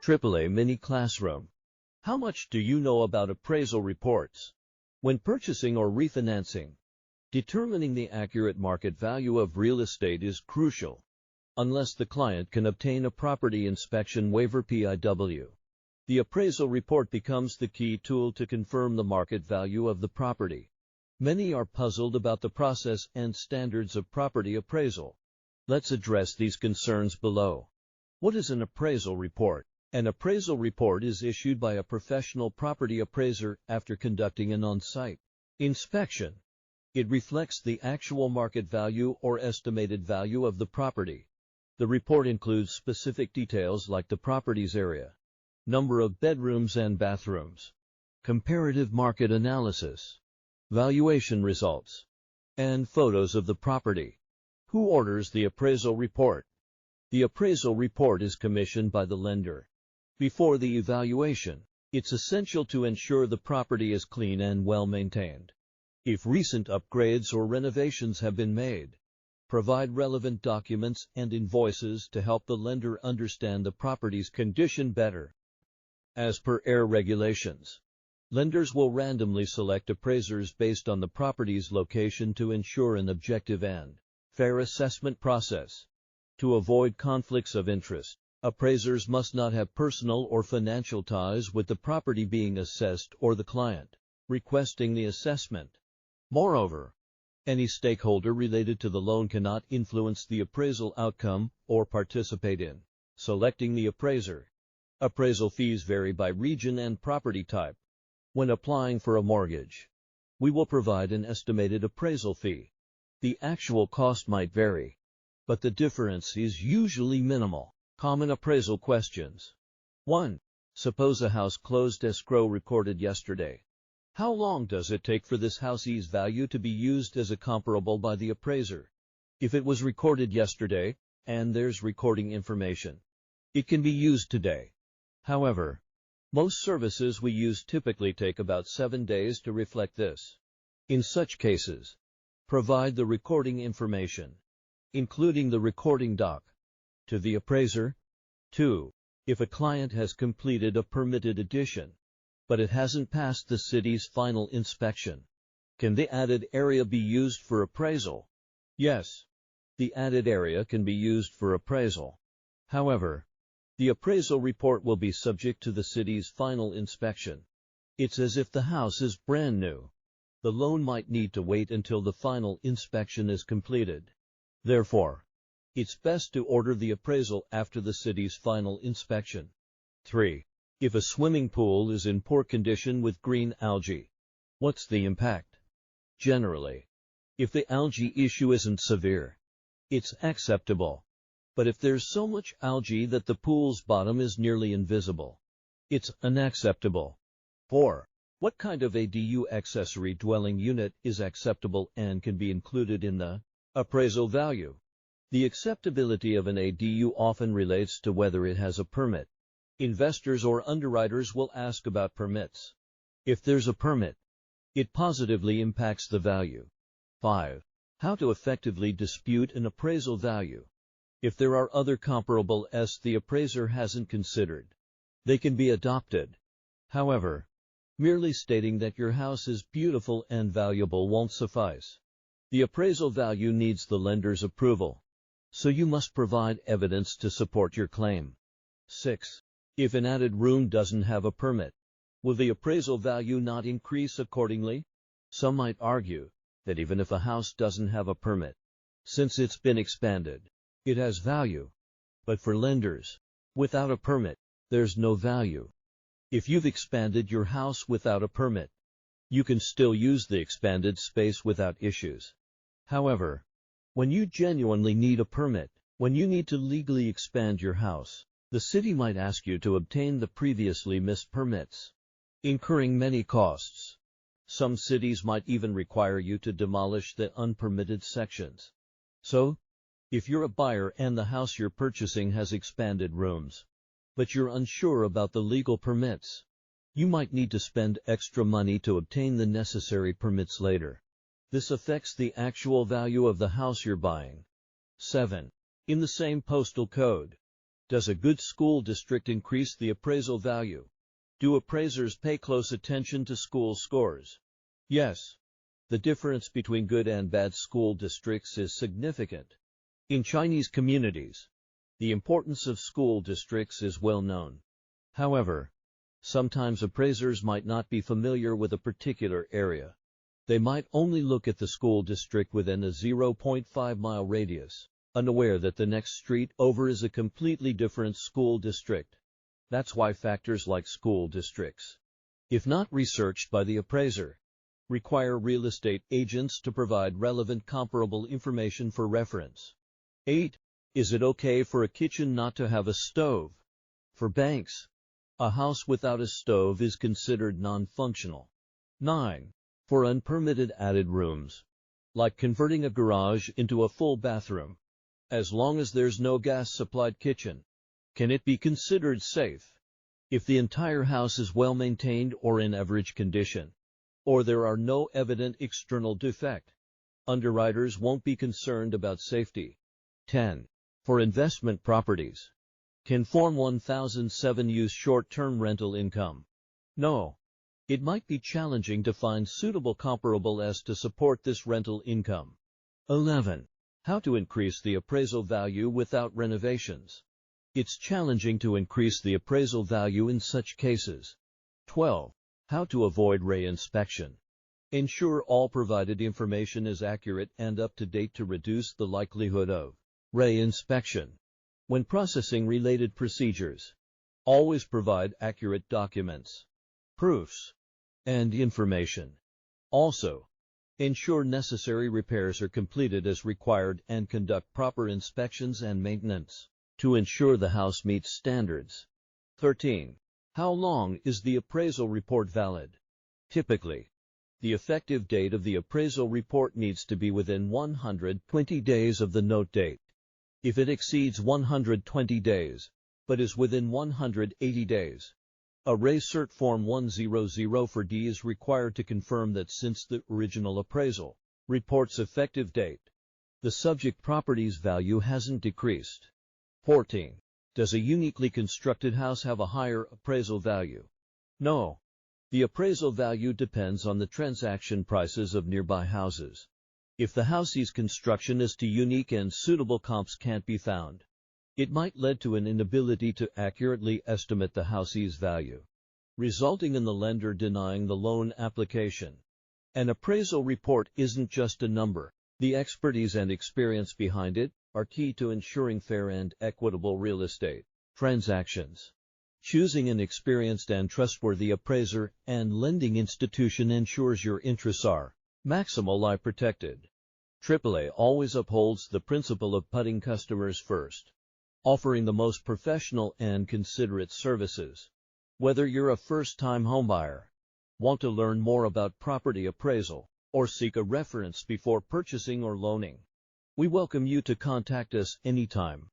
AAA Mini Classroom. How much do you know about appraisal reports? When purchasing or refinancing, determining the accurate market value of real estate is crucial. Unless the client can obtain a property inspection waiver (PIW), the appraisal report becomes the key tool to confirm the market value of the property. Many are puzzled about the process and standards of property appraisal. Let's address these concerns below. What is an appraisal report? An appraisal report is issued by a professional property appraiser after conducting an on-site inspection. It reflects the actual market value or estimated value of the property. The report includes specific details like the property's area, number of bedrooms and bathrooms, comparative market analysis, valuation results, and photos of the property. Who orders the appraisal report? The appraisal report is commissioned by the lender. Before the evaluation, it's essential to ensure the property is clean and well maintained. If recent upgrades or renovations have been made, provide relevant documents and invoices to help the lender understand the property's condition better. As per AAA regulations, lenders will randomly select appraisers based on the property's location to ensure an objective and fair assessment process. To avoid conflicts of interest, appraisers must not have personal or financial ties with the property being assessed or the client requesting the assessment. Moreover, any stakeholder related to the loan cannot influence the appraisal outcome or participate in selecting the appraiser. Appraisal fees vary by region and property type. When applying for a mortgage, we will provide an estimated appraisal fee. The actual cost might vary, but the difference is usually minimal. Common appraisal questions. 1. Suppose a house closed escrow recorded yesterday. How long does it take for this house's value to be used as a comparable by the appraiser? If it was recorded yesterday, and there's recording information, it can be used today. However, most services we use typically take about 7 days to reflect this. In such cases, provide the recording information, including the recording doc, to the appraiser. 2. If a client has completed a permitted addition, but it hasn't passed the city's final inspection, can the added area be used for appraisal? Yes, the added area can be used for appraisal. However, the appraisal report will be subject to the city's final inspection. It's as if the house is brand new. The loan might need to wait until the final inspection is completed. Therefore, it's best to order the appraisal after the city's final inspection. 3. If a swimming pool is in poor condition with green algae, what's the impact? Generally, if the algae issue isn't severe, it's acceptable. But if there's so much algae that the pool's bottom is nearly invisible, it's unacceptable. 4. What kind of ADU accessory dwelling unit is acceptable and can be included in the appraisal value? The acceptability of an ADU often relates to whether it has a permit. Investors or underwriters will ask about permits. If there's a permit, it positively impacts the value. 5. How to effectively dispute an appraisal value. If there are other comparables the appraiser hasn't considered, they can be adopted. However, merely stating that your house is beautiful and valuable won't suffice. The appraisal value needs the lender's approval, so you must provide evidence to support your claim. 6. If an added room doesn't have a permit, will the appraisal value not increase accordingly? Some might argue that even if a house doesn't have a permit, since it's been expanded, it has value. But for lenders, without a permit, there's no value. If you've expanded your house without a permit, you can still use the expanded space without issues. However, when you genuinely need a permit, when you need to legally expand your house, the city might ask you to obtain the previously missed permits, incurring many costs. Some cities might even require you to demolish the unpermitted sections. So, if you're a buyer and the house you're purchasing has expanded rooms, but you're unsure about the legal permits, you might need to spend extra money to obtain the necessary permits later. This affects the actual value of the house you're buying. 7. In the same postal code, Does a good school district increase the appraisal value? Do appraisers pay close attention to school scores? Yes. The difference between good and bad school districts is significant. In Chinese communities, the importance of school districts is well known. However, sometimes appraisers might not be familiar with a particular area. They might only look at the school district within a 0.5-mile radius, unaware that the next street over is a completely different school district. That's why factors like school districts, if not researched by the appraiser, require real estate agents to provide relevant comparable information for reference. 8. Is it okay for a kitchen not to have a stove? For banks, a house without a stove is considered non-functional. 9. For unpermitted added rooms, like converting a garage into a full bathroom, as long as there's no gas-supplied kitchen, can it be considered safe? If the entire house is well-maintained or in average condition, or there are no evident external defect, underwriters won't be concerned about safety. 10. For investment properties, can Form 1007 use short-term rental income? No. It might be challenging to find suitable comparable as to support this rental income. 11. How to increase the appraisal value without renovations? It's challenging to increase the appraisal value in such cases. 12. How to avoid reinspection? Ensure all provided information is accurate and up to date to reduce the likelihood of reinspection. When processing related procedures, always provide accurate documents, proofs, and information. Also, ensure necessary repairs are completed as required and conduct proper inspections and maintenance to ensure the house meets standards. 13. How long is the appraisal report valid? Typically, the effective date of the appraisal report needs to be within 120 days of the note date. If it exceeds 120 days, but is within 180 days, a Re-Cert Form 100 for D is required to confirm that since the original appraisal report's effective date, the subject property's value hasn't decreased. 14. Does a uniquely constructed house have a higher appraisal value? No. The appraisal value depends on the transaction prices of nearby houses. If the house's construction is too unique and suitable comps can't be found, it might lead to an inability to accurately estimate the house's value, resulting in the lender denying the loan application. An appraisal report isn't just a number. The expertise and experience behind it are key to ensuring fair and equitable real estate transactions. Choosing an experienced and trustworthy appraiser and lending institution ensures your interests are maximally protected. AAA always upholds the principle of putting customers first, offering the most professional and considerate services. Whether you're a first-time homebuyer, want to learn more about property appraisal, or seek a reference before purchasing or loaning, we welcome you to contact us anytime.